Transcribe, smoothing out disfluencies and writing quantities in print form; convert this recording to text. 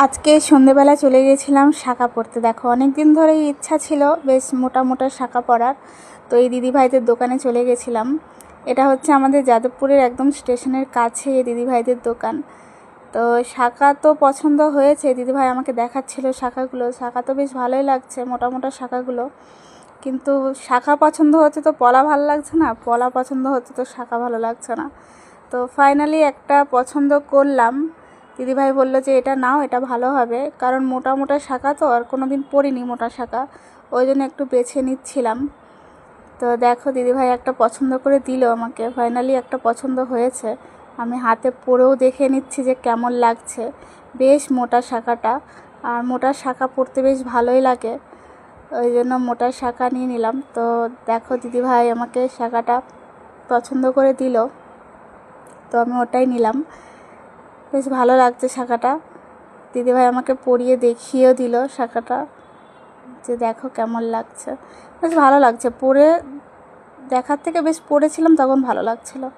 আজকে সন্ধেবেলা চলে গিয়েছিলাম শাঁখা পরতে। দেখো অনেক দিন ধরেই ইচ্ছা ছিল বেশ মোটা মোটা শাঁখা পরার, তো এই দিদিভাইদের দোকানে চলে গেছিলাম। এটা হচ্ছে আমাদের যাদবপুরের একদম স্টেশনের কাছে এই দিদিভাইদের দোকান। তো শাঁখা তো পছন্দ হয়েছে, দিদিভাই আমাকে দেখাচ্ছিল শাঁখাগুলো। শাঁখা তো বেশ ভালোই লাগছে, মোটা মোটা শাঁখাগুলো। কিন্তু শাঁখা পছন্দ হচ্ছে তো পলা ভালো লাগছে না, পলা পছন্দ হচ্ছে তো শাঁখা ভালো লাগছে না। তো ফাইনালি একটা পছন্দ করলাম। দিদিভাই বললো যে এটা নাও, এটা ভালো হবে, কারণ মোটা মোটা শাঁখা তো আর কোনো দিন পরিনি মোটা শাঁখা, ওই জন্য একটু বেছে নিচ্ছিলাম। তো দেখো দিদিভাই একটা পছন্দ করে দিল আমাকে, ফাইনালি একটা পছন্দ হয়েছে। আমি হাতে পরেও দেখে নিচ্ছি যে কেমন লাগছে। বেশ মোটা শাঁখাটা, আর মোটা শাঁখা পরতে বেশ ভালোই লাগে, ওই জন্য মোটা শাঁখা নিয়ে নিলাম। তো দেখো দিদিভাই আমাকে শাঁখাটা পছন্দ করে দিল, তো আমি ওটাই নিলাম। বেশ ভালো লাগছে শাঁখাটা। দিদিভাই আমাকে পরিয়ে দেখিয়েও দিল শাঁখাটা, যে দেখো কেমন লাগছে। বেশ ভালো লাগছে পরে, দেখার থেকে বেশ পরেছিলাম তখন ভালো লাগছিলো।